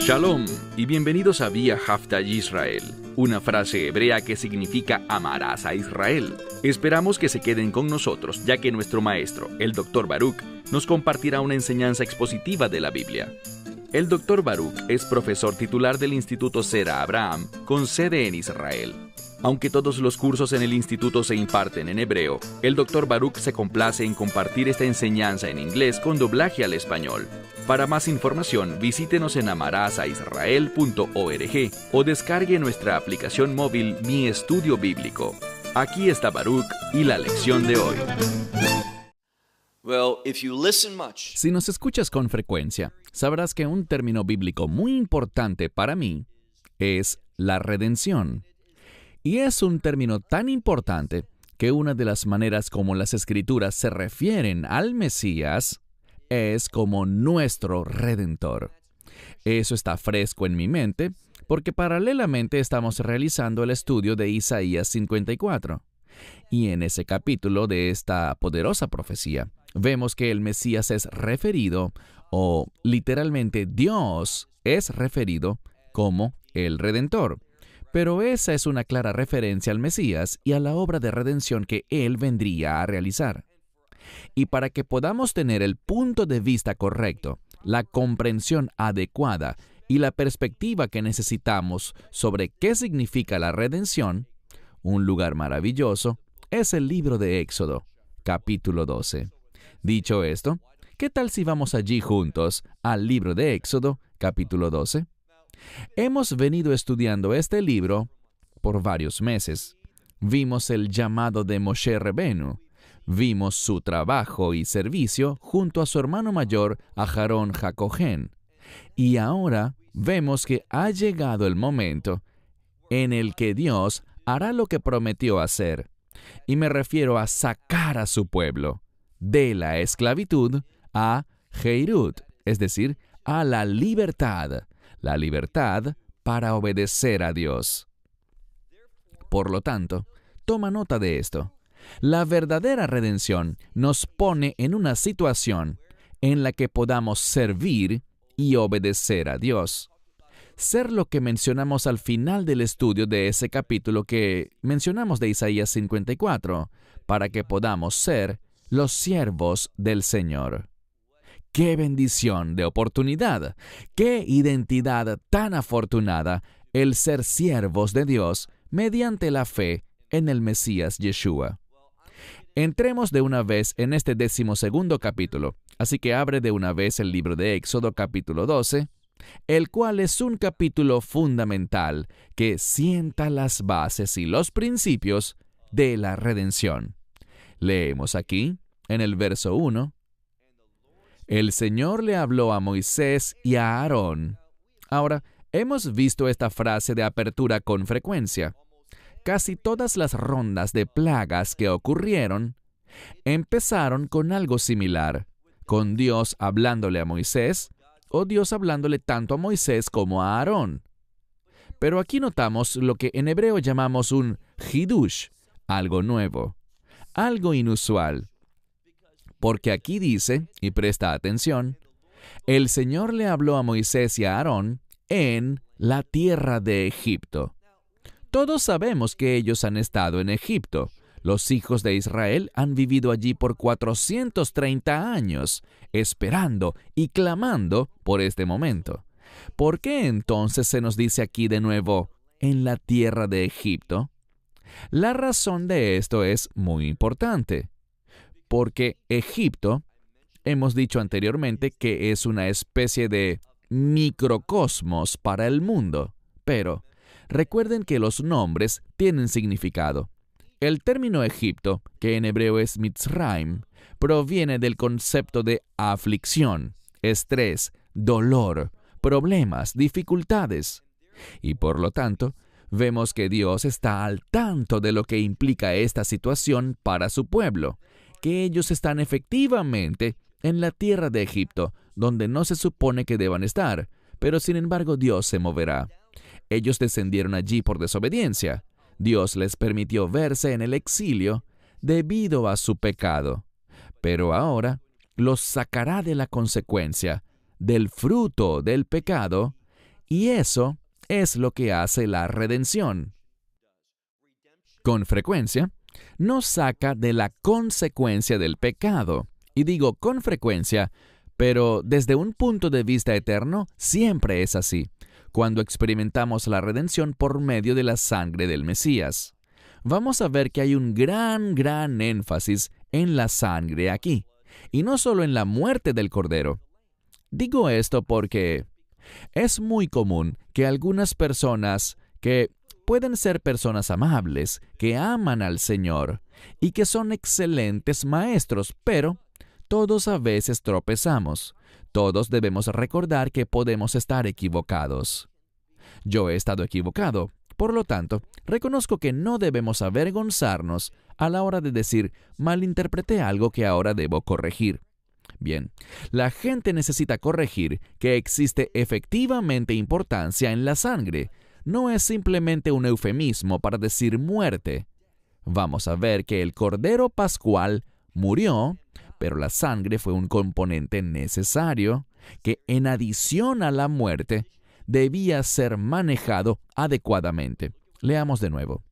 Shalom y bienvenidos a Vía Haftaj Israel, una frase hebrea que significa amarás a Israel. Esperamos que se queden con nosotros, ya que nuestro maestro, el Dr. Baruch, nos compartirá una enseñanza expositiva de la Biblia. El Dr. Baruch es profesor titular del Instituto Zera Abraham, con sede en Israel. Aunque todos los cursos en el instituto se imparten en hebreo, el Dr. Baruch se complace en compartir esta enseñanza en inglés con doblaje al español. Para más información, visítenos en amarasaisrael.org o descargue nuestra aplicación móvil Mi Estudio Bíblico. Aquí está Baruch y la lección de hoy. Si nos escuchas con frecuencia, sabrás que un término bíblico muy importante para mí es la redención. Y es un término tan importante que una de las maneras como las Escrituras se refieren al Mesías es como nuestro Redentor. Eso está fresco en mi mente porque paralelamente estamos realizando el estudio de Isaías 54. Y en ese capítulo de esta poderosa profecía, vemos que el Mesías es referido, o literalmente Dios es referido como el Redentor. Pero esa es una clara referencia al Mesías y a la obra de redención que Él vendría a realizar. Y para que podamos tener el punto de vista correcto, la comprensión adecuada y la perspectiva que necesitamos sobre qué significa la redención, un lugar maravilloso es el libro de Éxodo, capítulo 12. Dicho esto, ¿qué tal si vamos allí juntos al libro de Éxodo, capítulo 12? Hemos venido estudiando este libro por varios meses. Vimos el llamado de Moshe Rabbeinu. Vimos su trabajo y servicio junto a su hermano mayor, Aharón HaKohen. Y ahora vemos que ha llegado el momento en el que Dios hará lo que prometió hacer. Y me refiero a sacar a su pueblo de la esclavitud a Heirut, es decir, a la libertad para obedecer a Dios. Por lo tanto, toma nota de esto. La verdadera redención nos pone en una situación en la que podamos servir y obedecer a Dios. Ser lo que mencionamos al final del estudio de ese capítulo que mencionamos de Isaías 54, para que podamos ser los siervos del Señor. ¡Qué bendición de oportunidad! ¡Qué identidad tan afortunada el ser siervos de Dios mediante la fe en el Mesías Yeshua! Entremos de una vez en este 12º capítulo, así que abre de una vez el libro de Éxodo capítulo 12, el cual es un capítulo fundamental que sienta las bases y los principios de la redención. Leemos aquí, en el verso 1, El Señor le habló a Moisés y a Aarón. Ahora, hemos visto esta frase de apertura con frecuencia. Casi todas las rondas de plagas que ocurrieron empezaron con algo similar, con Dios hablándole a Moisés, o Dios hablándole tanto a Moisés como a Aarón. Pero aquí notamos lo que en hebreo llamamos un hidush, algo nuevo, algo inusual. Porque aquí dice, y presta atención, el Señor le habló a Moisés y a Aarón en la tierra de Egipto. Todos sabemos que ellos han estado en Egipto. Los hijos de Israel han vivido allí por 430 años, esperando y clamando por este momento. ¿Por qué entonces se nos dice aquí de nuevo, en la tierra de Egipto? La razón de esto es muy importante. Porque Egipto, hemos dicho anteriormente que es una especie de microcosmos para el mundo. Pero recuerden que los nombres tienen significado. El término Egipto, que en hebreo es Mitzrayim, proviene del concepto de aflicción, estrés, dolor, problemas, dificultades. Y por lo tanto, vemos que Dios está al tanto de lo que implica esta situación para su pueblo, que ellos están efectivamente en la tierra de Egipto, donde no se supone que deban estar, pero sin embargo Dios se moverá. Ellos descendieron allí por desobediencia. Dios les permitió verse en el exilio debido a su pecado. Pero ahora los sacará de la consecuencia, del fruto del pecado, y eso es lo que hace la redención. Con frecuencia, nos saca de la consecuencia del pecado. Y digo con frecuencia, pero desde un punto de vista eterno, siempre es así, cuando experimentamos la redención por medio de la sangre del Mesías. Vamos a ver que hay un gran énfasis en la sangre aquí, y no solo en la muerte del Cordero. Digo esto porque es muy común que algunas personas que pueden ser personas amables, que aman al Señor y que son excelentes maestros, pero todos a veces tropezamos. Todos debemos recordar que podemos estar equivocados. Yo he estado equivocado. Por lo tanto, reconozco que no debemos avergonzarnos a la hora de decir, malinterpreté algo que ahora debo corregir. Bien, la gente necesita corregir que existe efectivamente importancia en la sangre. No es simplemente un eufemismo para decir muerte. Vamos a ver que el Cordero Pascual murió, pero la sangre fue un componente necesario que, en adición a la muerte, debía ser manejado adecuadamente. Leamos de nuevo.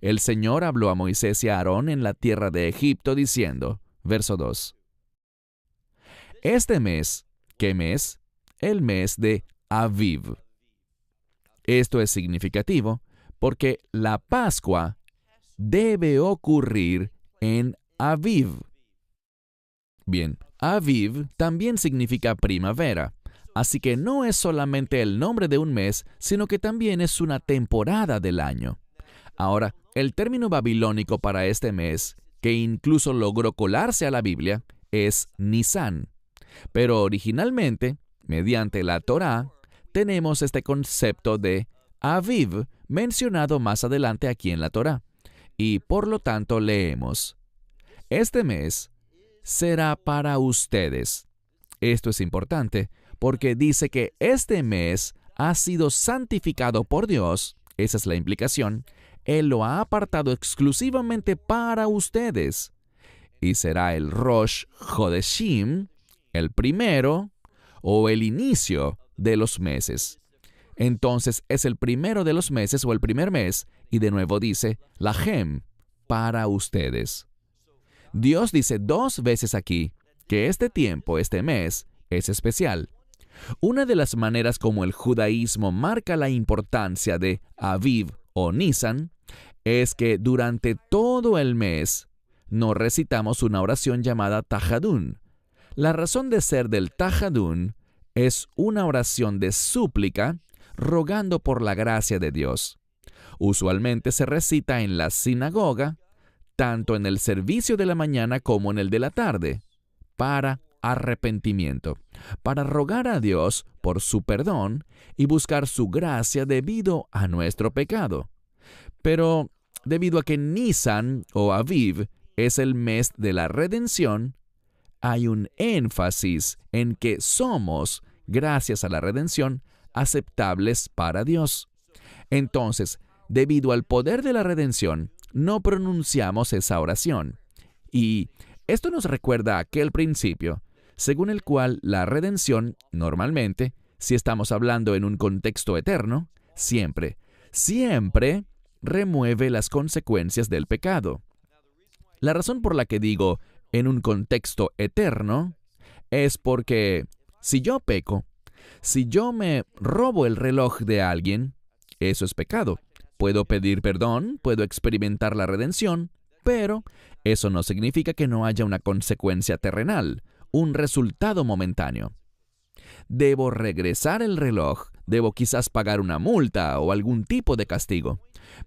El Señor habló a Moisés y a Aarón en la tierra de Egipto diciendo, verso 2. Este mes, ¿qué mes? El mes de Aviv. Esto es significativo porque la Pascua debe ocurrir en Aviv. Bien, Aviv también significa primavera, así que no es solamente el nombre de un mes, sino que también es una temporada del año. Ahora, el término babilónico para este mes, que incluso logró colarse a la Biblia, es Nisan. Pero originalmente, mediante la Torá, tenemos este concepto de Aviv mencionado más adelante aquí en la Torá. Y por lo tanto leemos, este mes será para ustedes. Esto es importante porque dice que este mes ha sido santificado por Dios, esa es la implicación, Él lo ha apartado exclusivamente para ustedes. Y será el Rosh Hodeshim, el primero o el inicio de los meses. Entonces es el primero de los meses o el primer mes, y de nuevo dice, Lahem, para ustedes. Dios dice 2 veces aquí que este tiempo, este mes, es especial. Una de las maneras como el judaísmo marca la importancia de Aviv o Nisan es que durante todo el mes nos recitamos una oración llamada Tajadún. La razón de ser del Tajadún es una oración de súplica rogando por la gracia de Dios. Usualmente se recita en la sinagoga, tanto en el servicio de la mañana como en el de la tarde, para arrepentimiento, para rogar a Dios por su perdón y buscar su gracia debido a nuestro pecado. Pero debido a que Nisan o Aviv es el mes de la redención, hay un énfasis en que somos, gracias a la redención, aceptables para Dios. Entonces, debido al poder de la redención, no pronunciamos esa oración. Y esto nos recuerda aquel principio, según el cual la redención, normalmente, si estamos hablando en un contexto eterno, siempre remueve las consecuencias del pecado. La razón por la que digo en un contexto eterno es porque si yo peco, si yo me robo el reloj de alguien, eso es pecado. Puedo pedir perdón, puedo experimentar la redención, pero eso no significa que no haya una consecuencia terrenal, un resultado momentáneo. Debo regresar el reloj, debo quizás pagar una multa o algún tipo de castigo.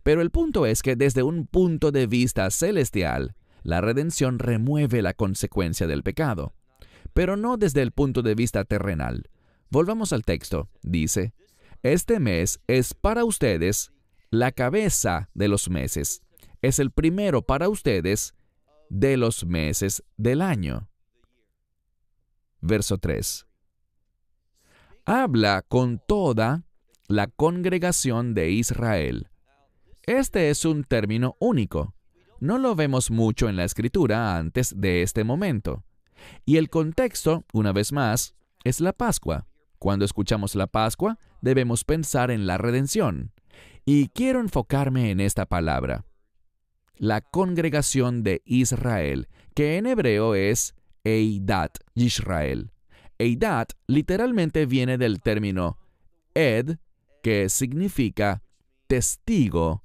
Pero el punto es que desde un punto de vista celestial, la redención remueve la consecuencia del pecado, pero no desde el punto de vista terrenal. Volvamos al texto. Dice, este mes es para ustedes la cabeza de los meses. Es el primero para ustedes de los meses del año. Verso 3. Habla con toda la congregación de Israel. Este es un término único. No lo vemos mucho en la Escritura antes de este momento. Y el contexto, una vez más, es la Pascua. Cuando escuchamos la Pascua, debemos pensar en la redención. Y quiero enfocarme en esta palabra. La congregación de Israel, que en hebreo es Eidat Yisrael. Eidat literalmente viene del término ed, que significa testigo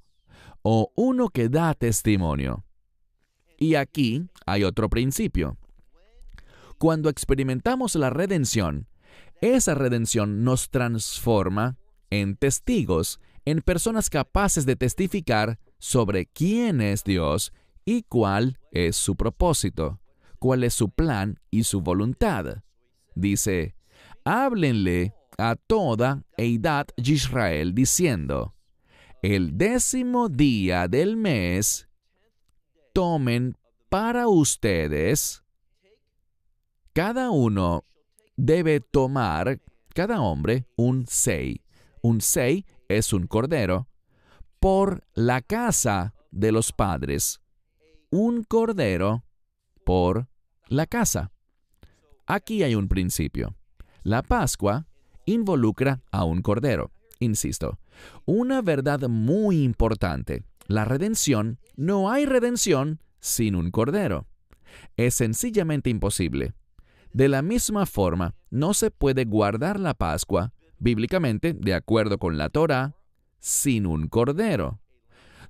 o uno que da testimonio. Y aquí hay otro principio. Cuando experimentamos la redención, esa redención nos transforma en testigos, en personas capaces de testificar sobre quién es Dios y cuál es su propósito, cuál es su plan y su voluntad. Dice, háblenle a toda Eidat Yisrael diciendo, el 10º día del mes, tomen para ustedes, cada uno debe tomar, cada hombre, un sei. Un sei es un cordero, por la casa de los padres. Un cordero por la casa. Aquí hay un principio. La Pascua involucra a un cordero. Insisto, una verdad muy importante. La redención, no hay redención sin un cordero. Es sencillamente imposible. De la misma forma, no se puede guardar la Pascua, bíblicamente, de acuerdo con la Torá, sin un cordero.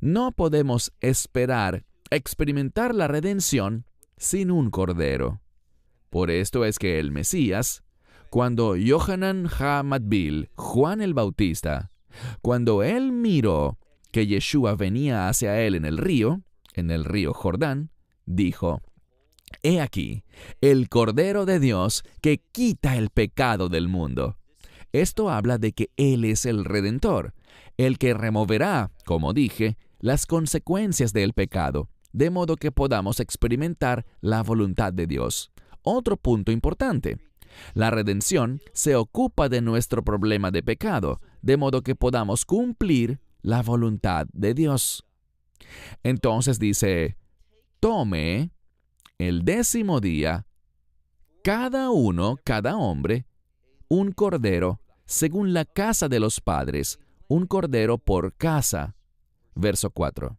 No podemos esperar experimentar la redención sin un cordero. Por esto es que el Mesías, cuando Yohanan ha-Matbil, Juan el Bautista, cuando él miró que Yeshua venía hacia él en el río Jordán, dijo, «He aquí, el Cordero de Dios que quita el pecado del mundo». Esto habla de que Él es el Redentor, el que removerá, como dije, las consecuencias del pecado, de modo que podamos experimentar la voluntad de Dios. Otro punto importante. La redención se ocupa de nuestro problema de pecado, de modo que podamos cumplir la voluntad de Dios. Entonces dice, tome el 10º día, cada hombre, un cordero, según la casa de los padres, un cordero por casa. Verso 4.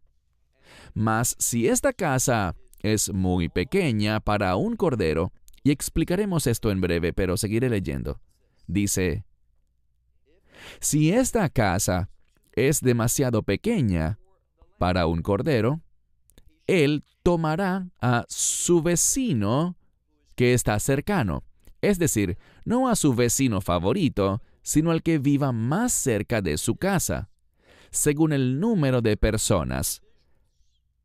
Mas si esta casa es muy pequeña para un cordero, y explicaremos esto en breve, pero seguiré leyendo. Dice, si esta casa es demasiado pequeña para un cordero, él tomará a su vecino que está cercano, es decir, no a su vecino favorito, sino al que viva más cerca de su casa, según el número de personas,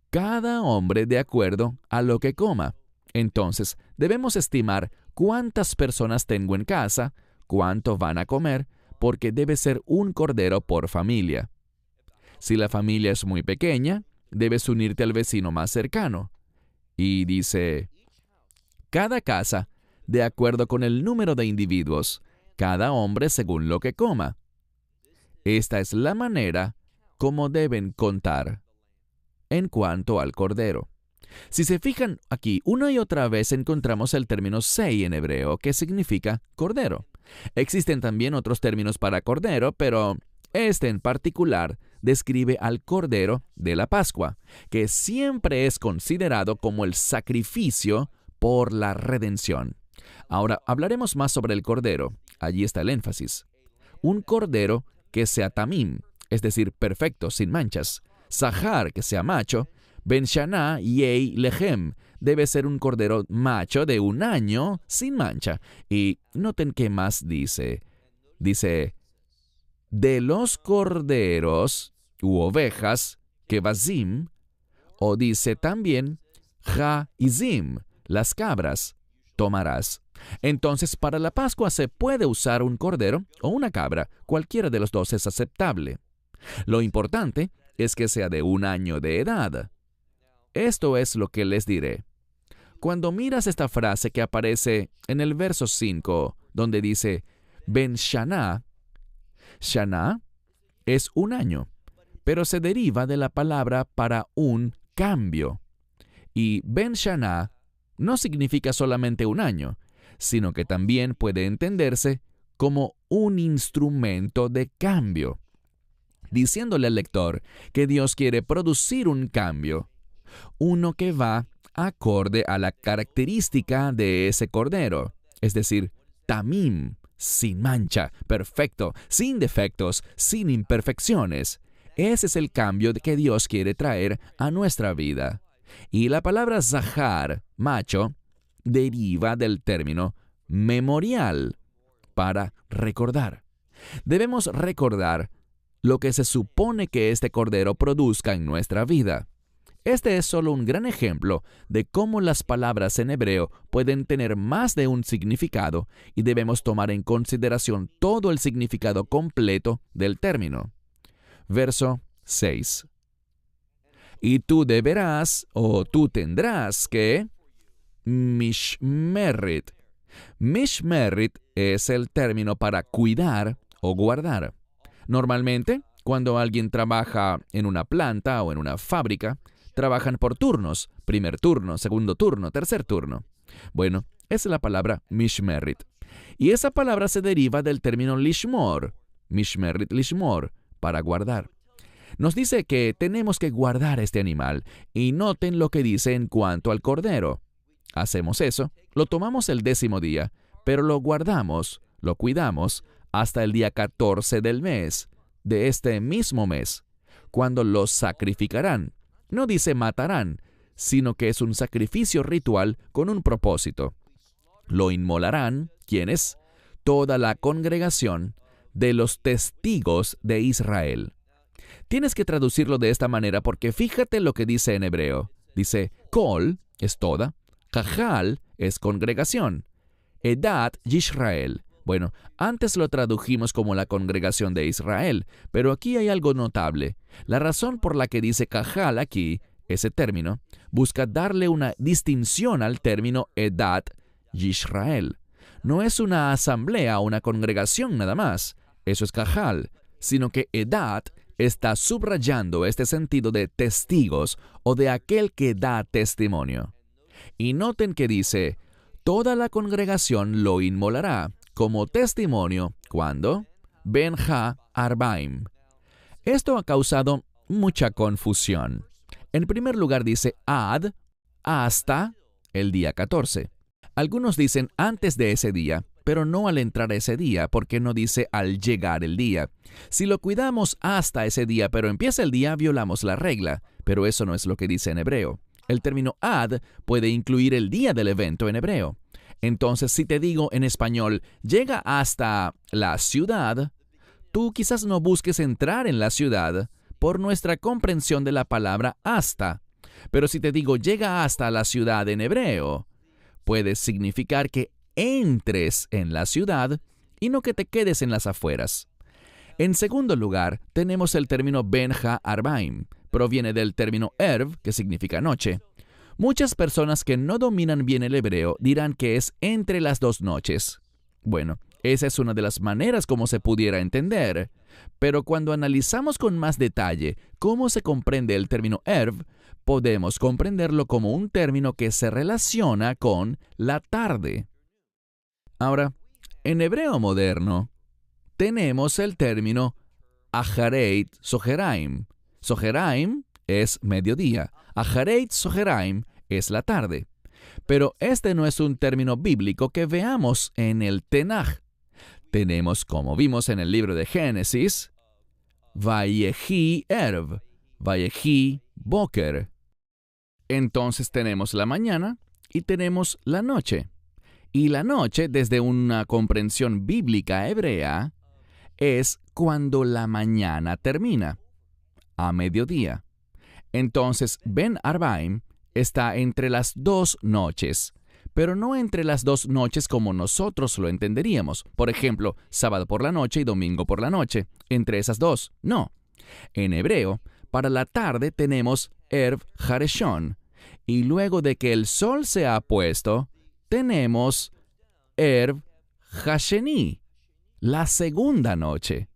cada hombre de acuerdo a lo que coma. Entonces, debemos estimar cuántas personas tengo en casa, cuánto van a comer, porque debe ser un cordero por familia. Si la familia es muy pequeña, debes unirte al vecino más cercano. Y dice, cada casa, de acuerdo con el número de individuos, cada hombre según lo que coma. Esta es la manera como deben contar en cuanto al cordero. Si se fijan aquí, una y otra vez encontramos el término sei en hebreo, que significa cordero. Existen también otros términos para cordero, pero este en particular describe al cordero de la Pascua, que siempre es considerado como el sacrificio por la redención. Ahora, hablaremos más sobre el cordero. Allí está el énfasis. Un cordero que sea tamim, es decir, perfecto, sin manchas. Zahar, que sea macho. Ben Shana Yei Lechem, debe ser un cordero macho de 1 año, sin mancha. Y noten qué más dice. Dice, de los corderos u ovejas, kevazim, o dice también, ha-izim, las cabras, tomarás. Entonces, para la Pascua se puede usar un cordero o una cabra, cualquiera de los dos es aceptable. Lo importante es que sea de 1 año de edad. Esto es lo que les diré. Cuando miras esta frase que aparece en el verso 5, donde dice, Ben Shana, Shana es 1 año, pero se deriva de la palabra para un cambio. Y Ben Shana no significa solamente un año, sino que también puede entenderse como un instrumento de cambio, diciéndole al lector que Dios quiere producir un cambio, uno que va acorde a la característica de ese cordero, es decir, tamim, sin mancha, perfecto, sin defectos, sin imperfecciones. Ese es el cambio que Dios quiere traer a nuestra vida. Y la palabra zahar, macho, deriva del término memorial, para recordar. Debemos recordar lo que se supone que este cordero produzca en nuestra vida. Este es solo un gran ejemplo de cómo las palabras en hebreo pueden tener más de un significado y debemos tomar en consideración todo el significado completo del término. Verso 6. Y tú deberás o tú tendrás que mishmerit. Mishmerit es el término para cuidar o guardar. Normalmente, cuando alguien trabaja en una planta o en una fábrica, trabajan por turnos, primer turno, segundo turno, tercer turno. Bueno, es la palabra mishmerit. Y esa palabra se deriva del término lishmor, mishmerit lishmor, para guardar. Nos dice que tenemos que guardar este animal, y noten lo que dice en cuanto al cordero. Hacemos eso, lo tomamos el 10º día, pero lo guardamos, lo cuidamos, hasta el día 14 del mes, de este mismo mes, cuando lo sacrificarán. No dice matarán, sino que es un sacrificio ritual con un propósito. Lo inmolarán, ¿quiénes? Toda la congregación de los testigos de Israel. Tienes que traducirlo de esta manera porque fíjate lo que dice en hebreo. Dice, kol es toda, Cajal es congregación, Edat Yisrael. Bueno, antes lo tradujimos como la congregación de Israel, pero aquí hay algo notable. La razón por la que dice Cajal aquí, ese término, busca darle una distinción al término Edat Yisrael. No es una asamblea o una congregación nada más, eso es Cajal, sino que Edat está subrayando este sentido de testigos o de aquel que da testimonio. Y noten que dice, toda la congregación lo inmolará como testimonio cuando Benja Arbaim. Esto ha causado mucha confusión. En primer lugar dice ad, hasta el día 14. Algunos dicen antes de ese día, pero no al entrar ese día, porque no dice al llegar el día. Si lo cuidamos hasta ese día, pero empieza el día, violamos la regla, pero eso no es lo que dice en hebreo. El término ad puede incluir el día del evento en hebreo. Entonces, si te digo en español, llega hasta la ciudad, tú quizás no busques entrar en la ciudad por nuestra comprensión de la palabra hasta. Pero si te digo, llega hasta la ciudad en hebreo, puede significar que entres en la ciudad y no que te quedes en las afueras. En segundo lugar, tenemos el término Benja Arbaim. Proviene del término erv, que significa noche. Muchas personas que no dominan bien el hebreo dirán que es entre las 2 noches. Bueno, esa es una de las maneras como se pudiera entender. Pero cuando analizamos con más detalle cómo se comprende el término erv, podemos comprenderlo como un término que se relaciona con la tarde. Ahora, en hebreo moderno, tenemos el término Ahareit Soheraim. Soheraim es mediodía. Ahareit Soheraim es la tarde. Pero este no es un término bíblico que veamos en el Tenaj. Tenemos, como vimos en el libro de Génesis, Vayehi Erv, Vayehi Boker. Entonces tenemos la mañana y tenemos la noche. Y la noche, desde una comprensión bíblica hebrea, es cuando la mañana termina, a mediodía. Entonces, Ben Arbaim está entre las 2 noches, pero no entre las 2 noches como nosotros lo entenderíamos. Por ejemplo, sábado por la noche y domingo por la noche, entre esas 2. No. En hebreo, para la tarde tenemos Erv Hareshon, y luego de que el sol se ha puesto, tenemos Erv Hasheni, la segunda noche.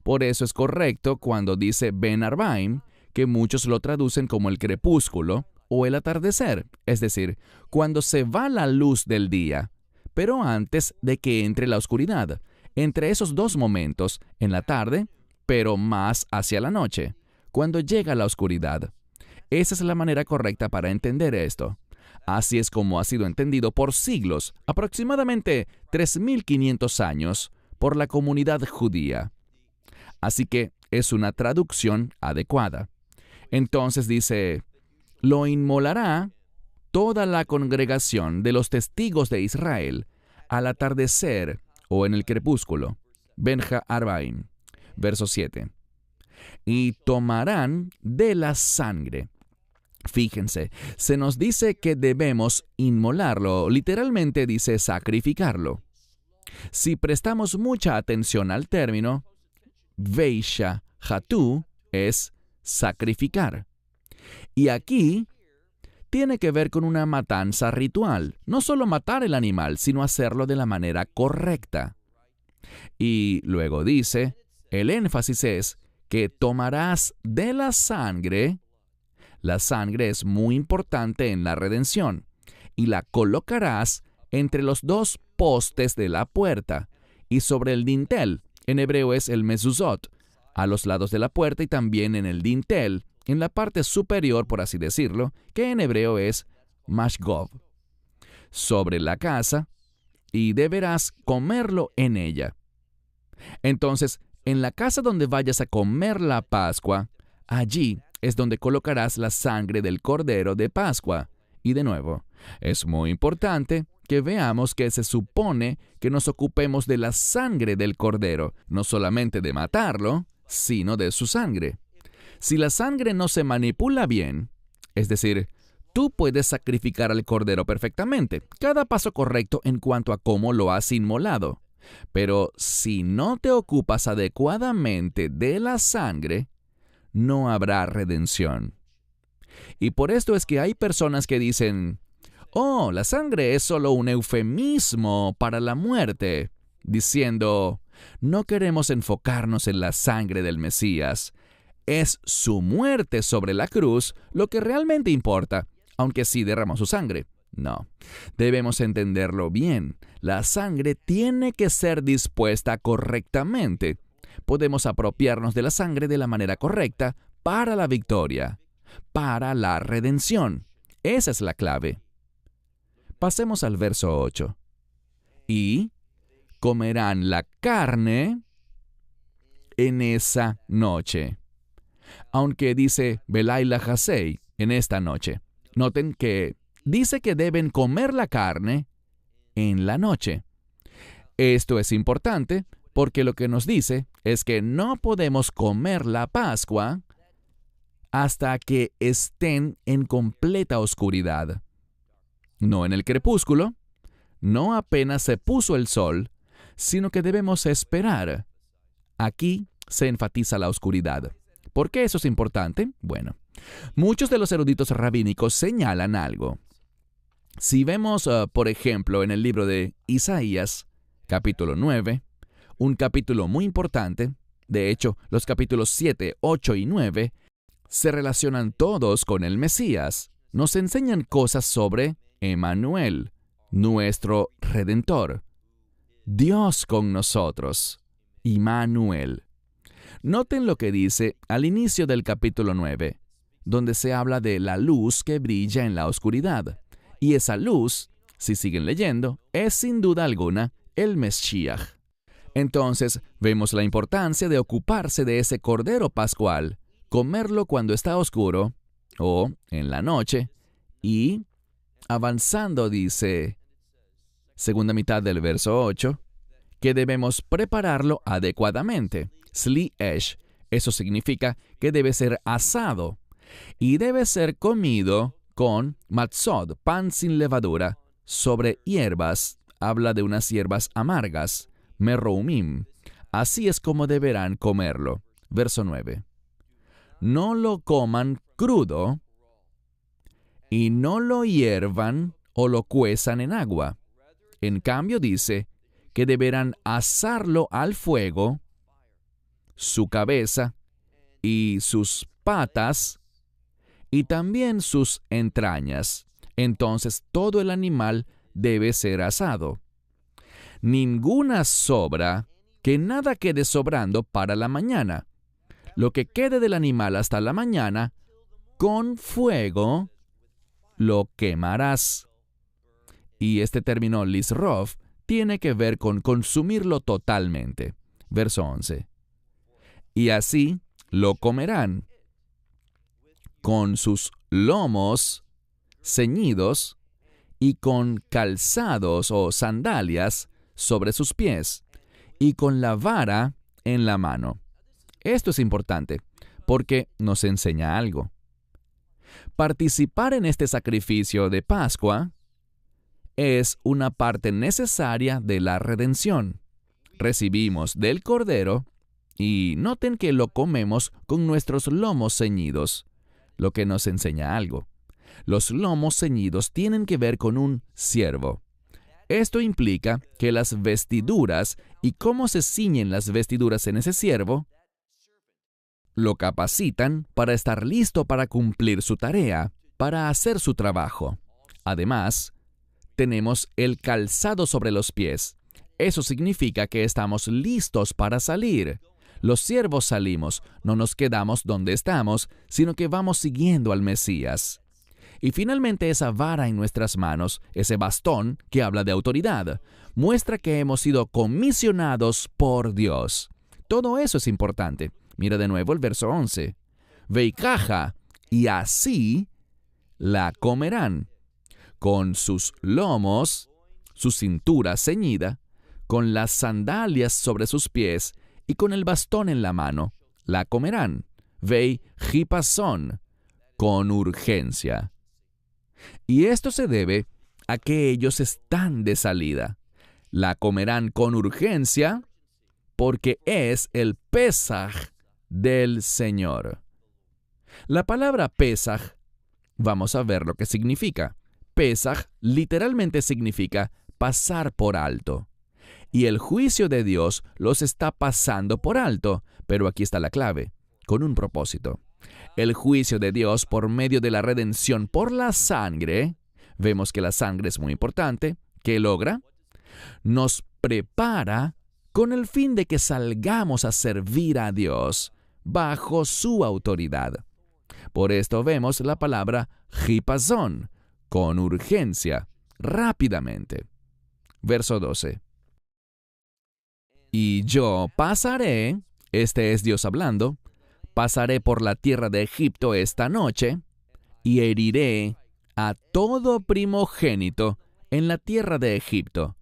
Por eso es correcto cuando dice Ben Arbaim, que muchos lo traducen como el crepúsculo o el atardecer, es decir, cuando se va la luz del día, pero antes de que entre la oscuridad, entre esos dos momentos, en la tarde, pero más hacia la noche, cuando llega la oscuridad. Esa es la manera correcta para entender esto. Así es como ha sido entendido por siglos, aproximadamente 3.500 años, por la comunidad judía. Así que es una traducción adecuada. Entonces dice, lo inmolará toda la congregación de los testigos de Israel al atardecer o en el crepúsculo. Benja Arbaim, verso 7. Y tomarán de la sangre. Fíjense, se nos dice que debemos inmolarlo, literalmente dice sacrificarlo. Si prestamos mucha atención al término, Veisha Hatu es sacrificar. Y aquí tiene que ver con una matanza ritual. No solo matar el animal, sino hacerlo de la manera correcta. Y luego dice, el énfasis es que tomarás de la sangre. La sangre es muy importante en la redención. Y la colocarás entre los dos postes de la puerta y sobre el dintel. En hebreo es el mezuzot, a los lados de la puerta y también en el dintel, en la parte superior, por así decirlo, que en hebreo es mashgov, sobre la casa, y deberás comerlo en ella. Entonces, en la casa donde vayas a comer la Pascua, allí es donde colocarás la sangre del Cordero de Pascua. Y de nuevo, es muy importante que veamos que se supone que nos ocupemos de la sangre del Cordero, no solamente de matarlo, sino de su sangre. Si la sangre no se manipula bien, es decir, tú puedes sacrificar al Cordero perfectamente, cada paso correcto en cuanto a cómo lo has inmolado. Pero si no te ocupas adecuadamente de la sangre, no habrá redención. Y por esto es que hay personas que dicen, oh, la sangre es solo un eufemismo para la muerte, diciendo, no queremos enfocarnos en la sangre del Mesías. Es su muerte sobre la cruz lo que realmente importa, aunque sí derramó su sangre. No, debemos entenderlo bien. La sangre tiene que ser dispuesta correctamente. Podemos apropiarnos de la sangre de la manera correcta para la victoria, para la redención. Esa es la clave. Pasemos al verso 8. Y comerán la carne en esa noche. Aunque dice Belaila Hasei, en esta noche. Noten que dice que deben comer la carne en la noche. Esto es importante porque lo que nos dice es que no podemos comer la Pascua hasta que estén en completa oscuridad. No en el crepúsculo, no apenas se puso el sol, sino que debemos esperar. Aquí se enfatiza la oscuridad. ¿Por qué eso es importante? Bueno, muchos de los eruditos rabínicos señalan algo. Si vemos, por ejemplo, en el libro de Isaías, capítulo 9, un capítulo muy importante, de hecho, los capítulos 7, 8 y 9, se relacionan todos con el Mesías. Nos enseñan cosas sobre Emmanuel, nuestro Redentor. Dios con nosotros, Immanuel. Noten lo que dice al inicio del capítulo 9, donde se habla de la luz que brilla en la oscuridad. Y esa luz, si siguen leyendo, es sin duda alguna el Mesías. Entonces, vemos la importancia de ocuparse de ese Cordero Pascual, comerlo cuando está oscuro o en la noche, y avanzando dice, segunda mitad del verso 8, que debemos prepararlo adecuadamente. Sli esh, eso significa que debe ser asado y debe ser comido con matzot, pan sin levadura, sobre hierbas, habla de unas hierbas amargas, merroumim. Así es como deberán comerlo. Verso 9. No lo coman crudo y no lo hiervan o lo cuezan en agua. En cambio dice que deberán asarlo al fuego, su cabeza y sus patas y también sus entrañas. Entonces todo el animal debe ser asado. Ninguna sobra, que nada quede sobrando para la mañana. Lo que quede del animal hasta la mañana, con fuego lo quemarás. Y este término lisrov tiene que ver con consumirlo totalmente. Verso 11. Y así lo comerán, con sus lomos ceñidos y con calzados o sandalias sobre sus pies, y con la vara en la mano. Esto es importante, porque nos enseña algo. Participar en este sacrificio de Pascua es una parte necesaria de la redención. Recibimos del Cordero, y noten que lo comemos con nuestros lomos ceñidos, lo que nos enseña algo. Los lomos ceñidos tienen que ver con un siervo. Esto implica que las vestiduras y cómo se ciñen las vestiduras en ese siervo lo capacitan para estar listo para cumplir su tarea, para hacer su trabajo. Además, tenemos el calzado sobre los pies. Eso significa que estamos listos para salir. Los siervos salimos, no nos quedamos donde estamos, sino que vamos siguiendo al Mesías. Y finalmente esa vara en nuestras manos, ese bastón que habla de autoridad, muestra que hemos sido comisionados por Dios. Todo eso es importante. Mira de nuevo el verso 11. Veikaja, y así la comerán, con sus lomos, su cintura ceñida, con las sandalias sobre sus pies y con el bastón en la mano. La comerán. Vei jipasón, con urgencia. Y esto se debe a que ellos están de salida. La comerán con urgencia porque es el Pesaj del Señor. La palabra Pesaj, vamos a ver lo que significa. Pesaj literalmente significa pasar por alto. Y el juicio de Dios los está pasando por alto, pero aquí está la clave, con un propósito. El juicio de Dios por medio de la redención por la sangre, vemos que la sangre es muy importante, ¿qué logra? Nos prepara con el fin de que salgamos a servir a Dios bajo su autoridad. Por esto vemos la palabra jipazón, con urgencia, rápidamente. Verso 12. Y yo pasaré, este es Dios hablando, pasaré por la tierra de Egipto esta noche, y heriré a todo primogénito en la tierra de Egipto,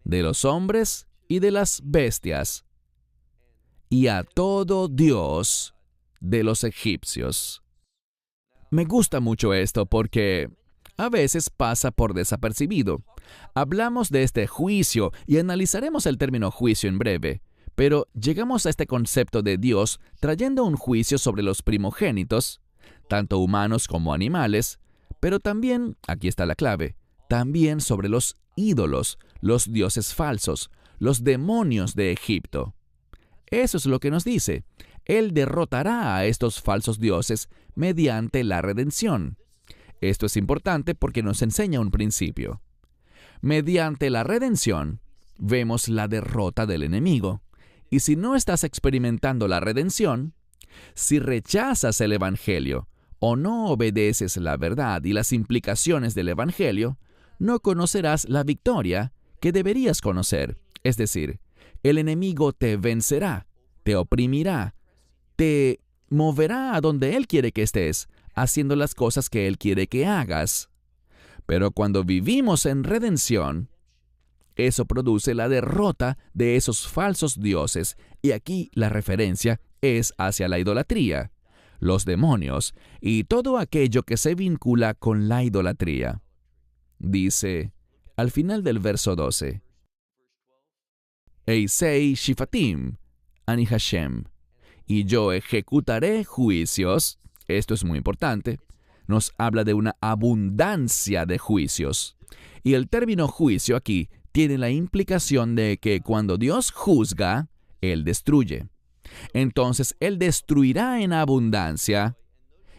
de los hombres y de las bestias, y a todo dios de los egipcios. Me gusta mucho esto porque a veces pasa por desapercibido. Hablamos de este juicio y analizaremos el término juicio en breve, pero llegamos a este concepto de Dios trayendo un juicio sobre los primogénitos, tanto humanos como animales, pero también, aquí está la clave, también sobre los ídolos, los dioses falsos, los demonios de Egipto. Eso es lo que nos dice. Él derrotará a estos falsos dioses mediante la redención. Esto es importante porque nos enseña un principio. Mediante la redención, vemos la derrota del enemigo. Y si no estás experimentando la redención, si rechazas el Evangelio o no obedeces la verdad y las implicaciones del Evangelio, no conocerás la victoria que deberías conocer. Es decir, el enemigo te vencerá, te oprimirá, te moverá a donde Él quiere que estés, haciendo las cosas que Él quiere que hagas. Pero cuando vivimos en redención, eso produce la derrota de esos falsos dioses, y aquí la referencia es hacia la idolatría, los demonios y todo aquello que se vincula con la idolatría. Dice, al final del verso 12, Eisei Shifatim, Ani Hashem, y yo ejecutaré juicios. Esto es muy importante. Nos habla de una abundancia de juicios. Y el término juicio aquí tiene la implicación de que cuando Dios juzga, Él destruye. Entonces Él destruirá en abundancia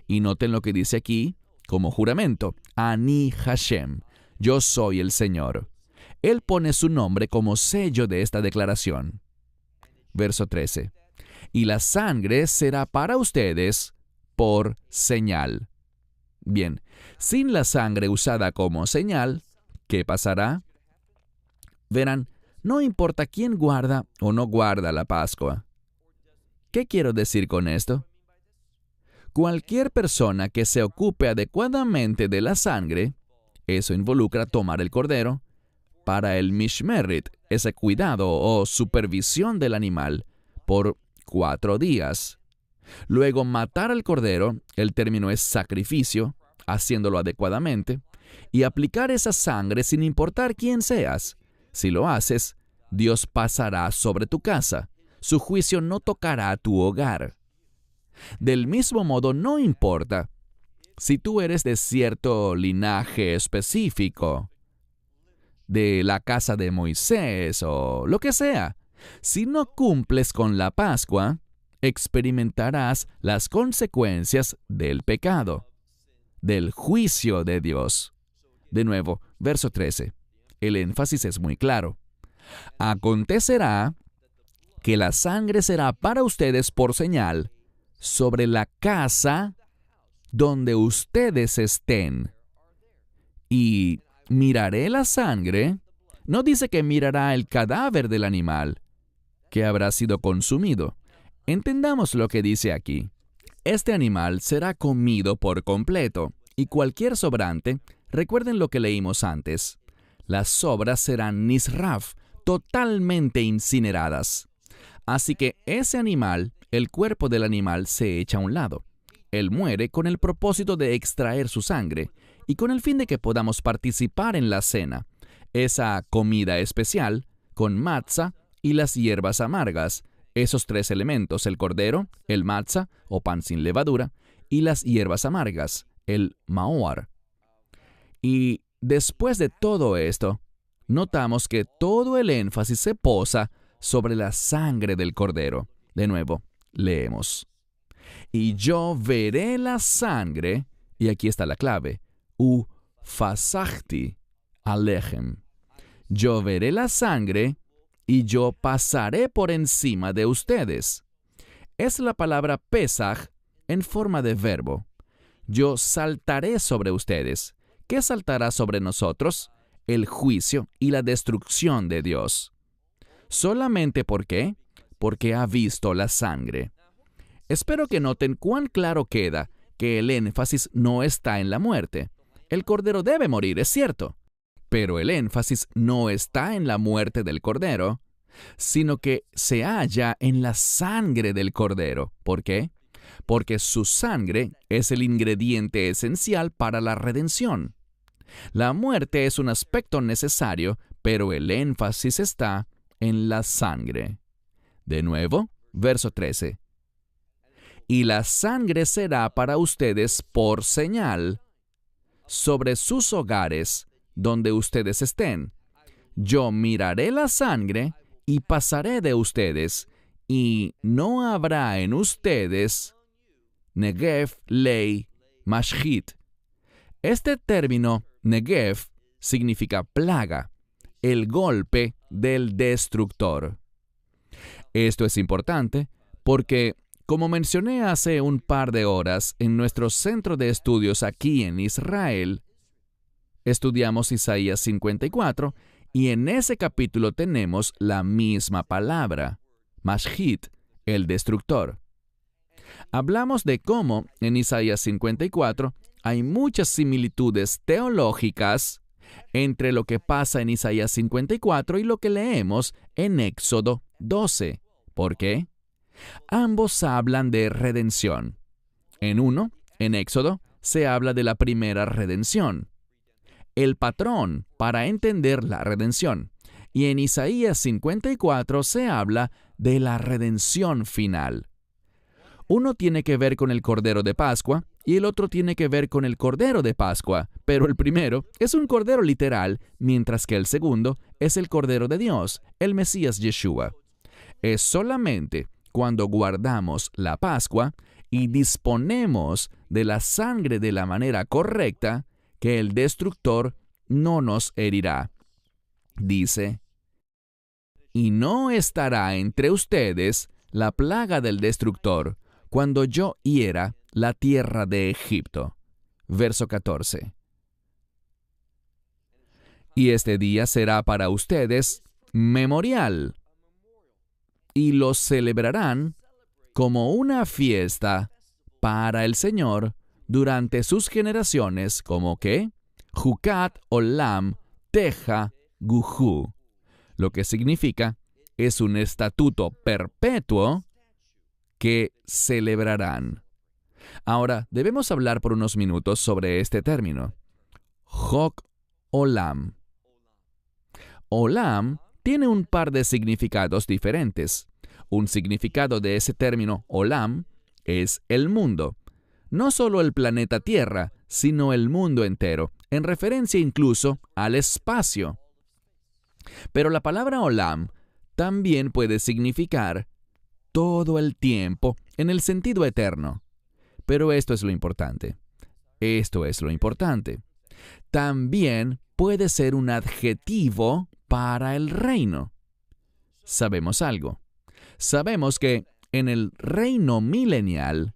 Y noten lo que dice aquí como juramento. Ani Hashem. Yo soy el Señor. Él pone su nombre como sello de esta declaración. Verso 13. Y la sangre será para ustedes por señal. Bien, sin la sangre usada como señal, ¿qué pasará? Verán, no importa quién guarda o no guarda la Pascua. ¿Qué quiero decir con esto? Cualquier persona que se ocupe adecuadamente de la sangre, eso involucra tomar el cordero, para el mishmerit, ese cuidado o supervisión del animal, por 4 días. Luego matar al cordero, el término es sacrificio, haciéndolo adecuadamente, y aplicar esa sangre sin importar quién seas. Si lo haces, Dios pasará sobre tu casa. Su juicio no tocará tu hogar. Del mismo modo, no importa si tú eres de cierto linaje específico, de la casa de Moisés o lo que sea. Si no cumples con la Pascua, experimentarás las consecuencias del pecado, del juicio de Dios. De nuevo, verso 13. El énfasis es muy claro. Acontecerá que la sangre será para ustedes por señal sobre la casa donde ustedes estén. Y miraré la sangre. No dice que mirará el cadáver del animal que habrá sido consumido. Entendamos lo que dice aquí. Este animal será comido por completo, y cualquier sobrante, recuerden lo que leímos antes, las sobras serán nisraf, totalmente incineradas. Así que ese animal, el cuerpo del animal se echa a un lado. Él muere con el propósito de extraer su sangre y con el fin de que podamos participar en la cena, esa comida especial con matzah y las hierbas amargas, esos 3 elementos, el cordero, el matzah o pan sin levadura, y las hierbas amargas, el maor. Y después de todo esto, notamos que todo el énfasis se posa sobre la sangre del cordero. De nuevo, leemos. Y yo veré la sangre, y aquí está la clave, fasachti alechem. Yo veré la sangre, y yo pasaré por encima de ustedes. Es la palabra Pesach en forma de verbo. Yo saltaré sobre ustedes. ¿Qué saltará sobre nosotros? El juicio y la destrucción de Dios. ¿Solamente por qué? Porque ha visto la sangre. Espero que noten cuán claro queda que el énfasis no está en la muerte. El cordero debe morir, es cierto. Pero el énfasis no está en la muerte del cordero, sino que se halla en la sangre del cordero. ¿Por qué? Porque su sangre es el ingrediente esencial para la redención. La muerte es un aspecto necesario, pero el énfasis está en la sangre. De nuevo, verso 13. Y la sangre será para ustedes por señal sobre sus hogares donde ustedes estén. Yo miraré la sangre y pasaré de ustedes, y no habrá en ustedes Negev lei mashchit. Este término Negev significa plaga, el golpe del destructor. Esto es importante porque, como mencioné hace un par de horas en nuestro centro de estudios aquí en Israel, estudiamos Isaías 54 y en ese capítulo tenemos la misma palabra, mashchit, el destructor. Hablamos de cómo en Isaías 54 hay muchas similitudes teológicas entre lo que pasa en Isaías 54 y lo que leemos en Éxodo 12. ¿Por qué? Ambos hablan de redención. En uno, en Éxodo, se habla de la primera redención, el patrón para entender la redención. Y en Isaías 54 se habla de la redención final. Uno tiene que ver con el Cordero de Pascua y el otro tiene que ver con el Cordero de Pascua, pero el primero es un Cordero literal, mientras que el segundo es el Cordero de Dios, el Mesías Yeshua. Es solamente cuando guardamos la Pascua y disponemos de la sangre de la manera correcta, que el destructor no nos herirá. Dice, y no estará entre ustedes la plaga del destructor, cuando yo hiera la tierra de Egipto. Verso 14. Y este día será para ustedes memorial, y lo celebrarán como una fiesta para el Señor durante sus generaciones, como que Jucat Olam Teja Guhu, lo que significa es un estatuto perpetuo que celebrarán. Ahora, debemos hablar por unos minutos sobre este término. Jok Olam. Olam tiene un par de significados diferentes. Un significado de ese término Olam es el mundo. No solo el planeta Tierra, sino el mundo entero, en referencia incluso al espacio. Pero la palabra Olam también puede significar todo el tiempo en el sentido eterno. Pero esto es lo importante. Esto es lo importante. También puede ser un adjetivo para el reino. Sabemos algo. Sabemos que en el reino milenial,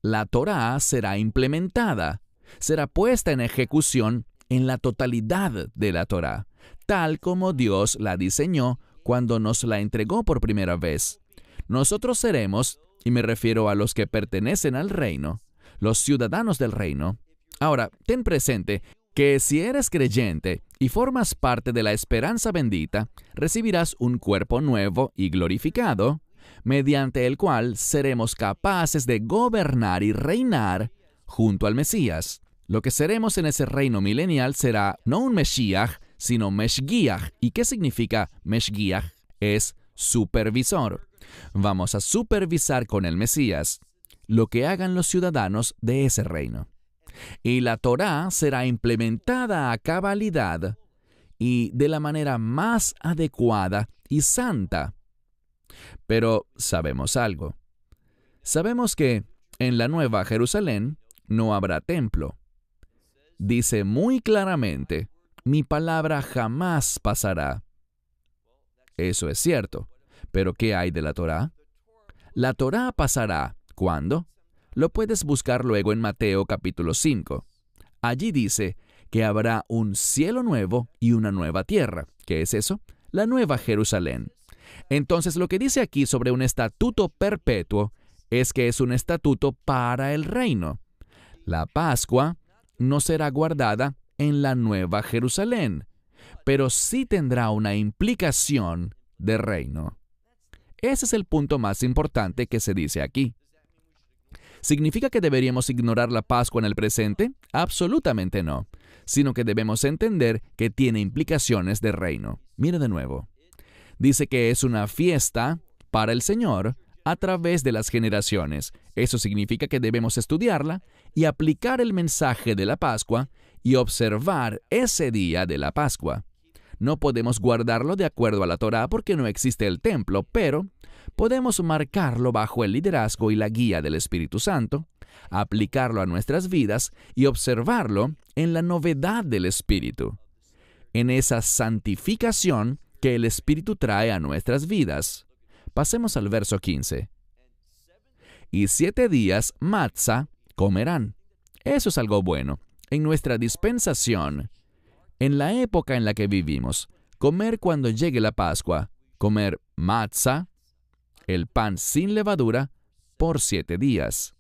la Torá será implementada, será puesta en ejecución en la totalidad de la Torá, tal como Dios la diseñó cuando nos la entregó por primera vez. Nosotros seremos, y me refiero a los que pertenecen al reino, los ciudadanos del reino. Ahora, ten presente que si eres creyente y formas parte de la esperanza bendita, recibirás un cuerpo nuevo y glorificado, mediante el cual seremos capaces de gobernar y reinar junto al Mesías. Lo que seremos en ese reino milenial será no un Mesías, sino Meshgiach. ¿Y qué significa Meshgiach? Es supervisor. Vamos a supervisar con el Mesías lo que hagan los ciudadanos de ese reino. Y la Torá será implementada a cabalidad y de la manera más adecuada y santa. Pero sabemos algo. Sabemos que en la Nueva Jerusalén no habrá templo. Dice muy claramente, mi palabra jamás pasará. Eso es cierto. ¿Pero qué hay de la Torá? La Torá pasará. ¿Cuándo? Lo puedes buscar luego en Mateo capítulo 5. Allí dice que habrá un cielo nuevo y una nueva tierra. ¿Qué es eso? La Nueva Jerusalén. Entonces, lo que dice aquí sobre un estatuto perpetuo es que es un estatuto para el reino. La Pascua no será guardada en la Nueva Jerusalén, pero sí tendrá una implicación de reino. Ese es el punto más importante que se dice aquí. ¿Significa que deberíamos ignorar la Pascua en el presente? Absolutamente no, sino que debemos entender que tiene implicaciones de reino. Mira de nuevo. Dice que es una fiesta para el Señor a través de las generaciones. Eso significa que debemos estudiarla y aplicar el mensaje de la Pascua y observar ese día de la Pascua. No podemos guardarlo de acuerdo a la Torá porque no existe el templo, pero podemos marcarlo bajo el liderazgo y la guía del Espíritu Santo, aplicarlo a nuestras vidas y observarlo en la novedad del Espíritu, en esa santificación que el Espíritu trae a nuestras vidas. Pasemos al verso 15. Y 7 días matzah comerán. Eso es algo bueno. En nuestra dispensación, en la época en la que vivimos, comer cuando llegue la Pascua, comer matzah, el pan sin levadura, por 7 días.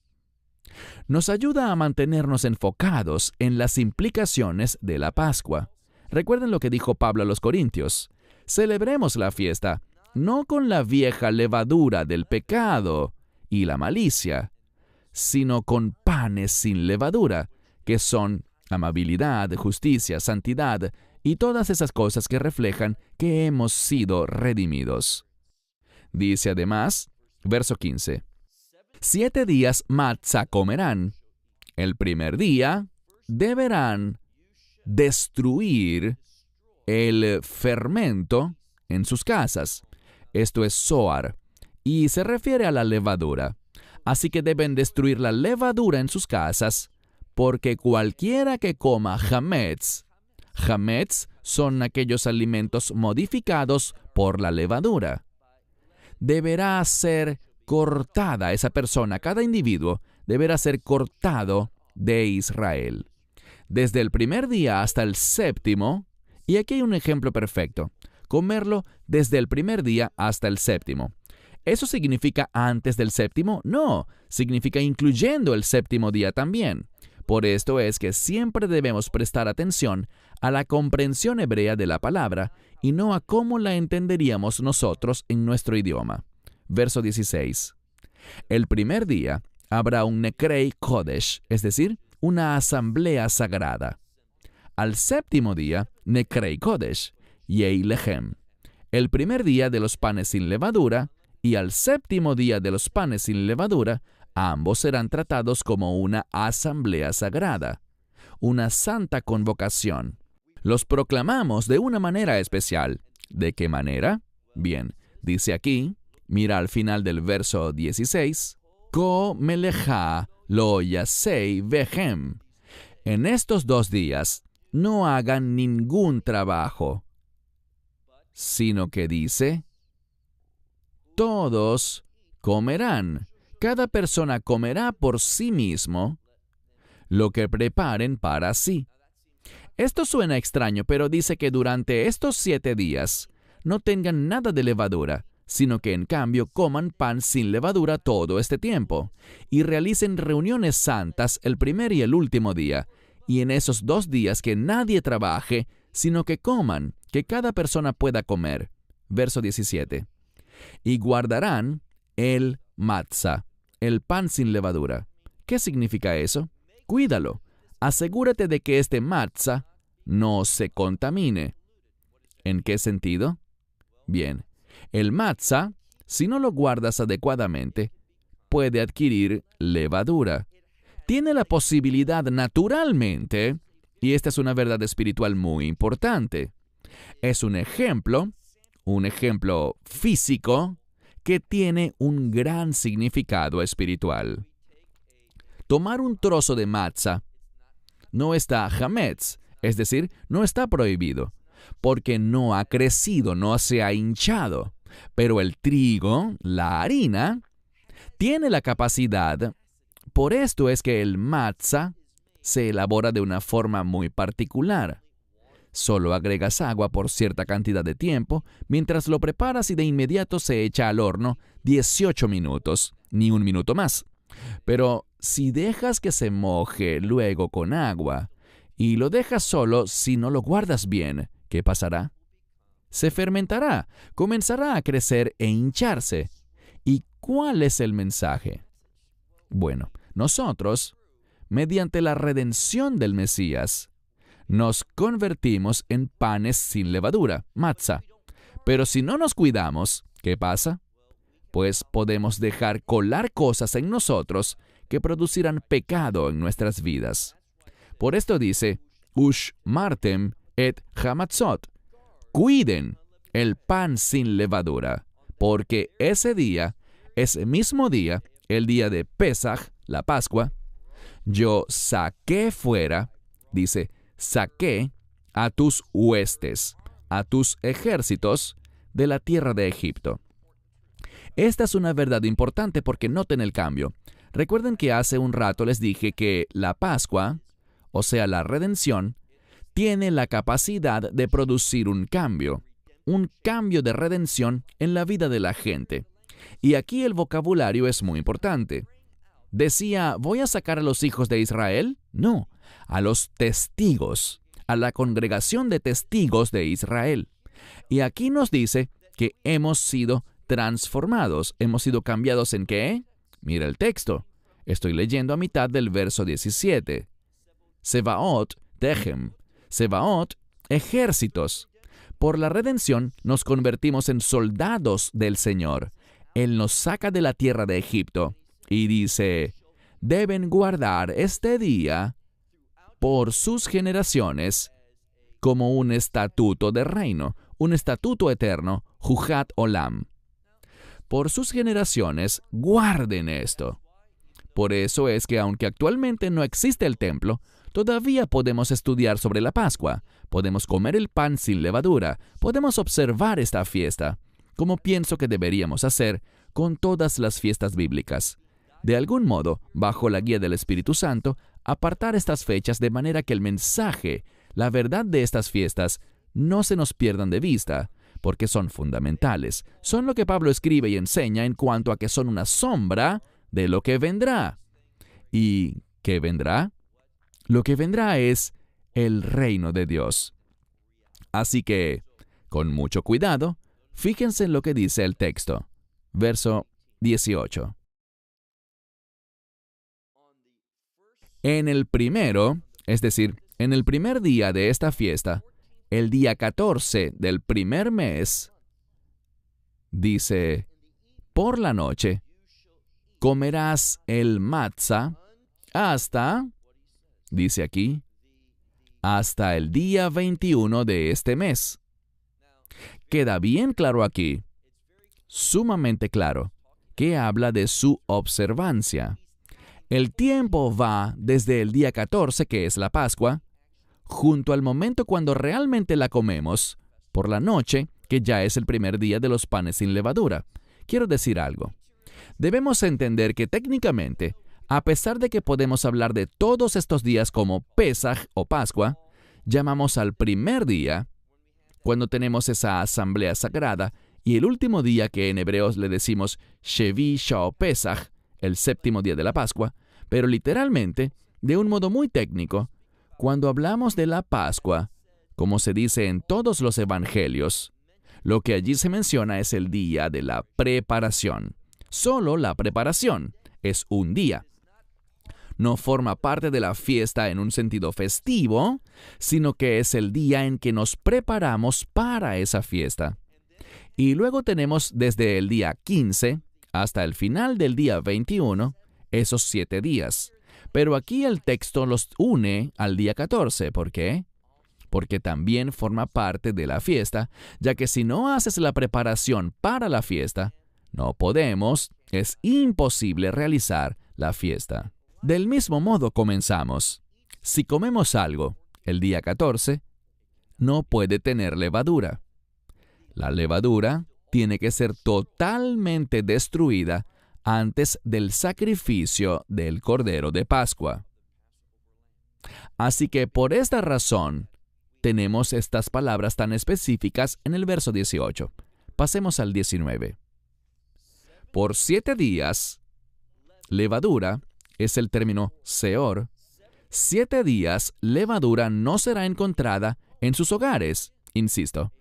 Nos ayuda a mantenernos enfocados en las implicaciones de la Pascua. Recuerden lo que dijo Pablo a los Corintios. Celebremos la fiesta, no con la vieja levadura del pecado y la malicia, sino con panes sin levadura, que son amabilidad, justicia, santidad y todas esas cosas que reflejan que hemos sido redimidos. Dice además, verso 15, 7 días matzah comerán. El primer día deberán destruir el fermento en sus casas. Esto es zoar, y se refiere a la levadura. Así que deben destruir la levadura en sus casas, porque cualquiera que coma hametz son aquellos alimentos modificados por la levadura. Deberá ser cortada esa persona, cada individuo deberá ser cortado de Israel. Desde el primer día hasta el séptimo, y aquí hay un ejemplo perfecto, comerlo desde el primer día hasta el séptimo. ¿Eso significa antes del séptimo? No, significa incluyendo el séptimo día también. Por esto es que siempre debemos prestar atención a la comprensión hebrea de la palabra y no a cómo la entenderíamos nosotros en nuestro idioma. Verso 16. El primer día habrá un Nekrei Kodesh, es decir, una asamblea sagrada. Al séptimo día, Nekrei Kodesh, Yei Lechem. El primer día de los panes sin levadura y al séptimo día de los panes sin levadura, ambos serán tratados como una asamblea sagrada, una santa convocación. Los proclamamos de una manera especial. ¿De qué manera? Bien, dice aquí, mira al final del verso 16, Ko melecha lo yasei vehem. En estos 2 días no hagan ningún trabajo, sino que dice, todos comerán. Cada persona comerá por sí mismo lo que preparen para sí. Esto suena extraño, pero dice que durante estos 7 días no tengan nada de levadura, sino que en cambio coman pan sin levadura todo este tiempo, y realicen reuniones santas el primer y el último día, y en esos 2 días que nadie trabaje, sino que coman, que cada persona pueda comer. Verso 17. Y guardarán el matzah, el pan sin levadura. ¿Qué significa eso? Cuídalo. Asegúrate de que este matzah no se contamine. ¿En qué sentido? Bien, el matzah, si no lo guardas adecuadamente, puede adquirir levadura. Tiene la posibilidad naturalmente, y esta es una verdad espiritual muy importante. Es un ejemplo físico, que tiene un gran significado espiritual. Tomar un trozo de matzah no está hametz, es decir, no está prohibido, porque no ha crecido, no se ha hinchado. Pero el trigo, la harina, tiene la capacidad. Por esto es que el matzah se elabora de una forma muy particular. Solo agregas agua por cierta cantidad de tiempo, mientras lo preparas y de inmediato se echa al horno 18 minutos, ni 1 minuto más. Pero si dejas que se moje luego con agua, y lo dejas solo si no lo guardas bien, ¿qué pasará? Se fermentará, comenzará a crecer e hincharse. ¿Y cuál es el mensaje? Bueno, nosotros, mediante la redención del Mesías, nos convertimos en panes sin levadura, matzah. Pero si no nos cuidamos, ¿qué pasa? Pues podemos dejar colar cosas en nosotros que producirán pecado en nuestras vidas. Por esto dice, Ush martem et hamatzot. Cuiden el pan sin levadura, porque ese mismo día, el día de Pesaj, la Pascua, yo saqué fuera, dice, saqué a tus huestes, a tus ejércitos de la tierra de Egipto. Esta es una verdad importante porque noten el cambio. Recuerden que hace un rato les dije que la Pascua, o sea, la redención, tiene la capacidad de producir un cambio de redención en la vida de la gente. Y aquí el vocabulario es muy importante. ¿Decía, voy a sacar a los hijos de Israel? No, a los testigos, a la congregación de testigos de Israel. Y aquí nos dice que hemos sido transformados. ¿Hemos sido cambiados en qué? Mira el texto. Estoy leyendo a mitad del verso 17. Sebaot, Tehem. Sebaot, ejércitos. Por la redención nos convertimos en soldados del Señor. Él nos saca de la tierra de Egipto y dice, deben guardar este día por sus generaciones como un estatuto de reino, un estatuto eterno, Juhat Olam. Por sus generaciones guarden esto. Por eso es que aunque actualmente no existe el templo, todavía podemos estudiar sobre la Pascua, podemos comer el pan sin levadura, podemos observar esta fiesta, como pienso que deberíamos hacer con todas las fiestas bíblicas. De algún modo, bajo la guía del Espíritu Santo, apartar estas fechas de manera que el mensaje, la verdad de estas fiestas, no se nos pierdan de vista, porque son fundamentales. Son lo que Pablo escribe y enseña en cuanto a que son una sombra de lo que vendrá. ¿Y qué vendrá? Lo que vendrá es el reino de Dios. Así que, con mucho cuidado, fíjense en lo que dice el texto. Verso 18. En el primero, es decir, en el primer día de esta fiesta, el día 14 del primer mes, dice, por la noche, comerás el matzah hasta, dice aquí, hasta el día 21 de este mes. Queda bien claro aquí, sumamente claro, que habla de su observancia. El tiempo va desde el día 14, que es la Pascua, junto al momento cuando realmente la comemos, por la noche, que ya es el primer día de los panes sin levadura. Quiero decir algo. Debemos entender que técnicamente, a pesar de que podemos hablar de todos estos días como Pesaj o Pascua, llamamos al primer día, cuando tenemos esa asamblea sagrada, y el último día que en hebreos le decimos Shevi Shao Pesaj, el séptimo día de la Pascua, pero literalmente, de un modo muy técnico, cuando hablamos de la Pascua, como se dice en todos los evangelios, lo que allí se menciona es el día de la preparación. Solo la preparación es un día. No forma parte de la fiesta en un sentido festivo, sino que es el día en que nos preparamos para esa fiesta. Y luego tenemos desde el día 15 hasta el final del día 21, esos 7 días. Pero aquí el texto los une al día 14. ¿Por qué? Porque también forma parte de la fiesta, ya que si no haces la preparación para la fiesta, no podemos, es imposible realizar la fiesta. Del mismo modo comenzamos. Si comemos algo el día 14, no puede tener levadura. La levadura tiene que ser totalmente destruida antes del sacrificio del Cordero de Pascua. Así que por esta razón, tenemos estas palabras tan específicas en el verso 18. Pasemos al 19. Por 7 días, levadura es el término seor. 7 días, levadura no será encontrada en sus hogares. Insisto,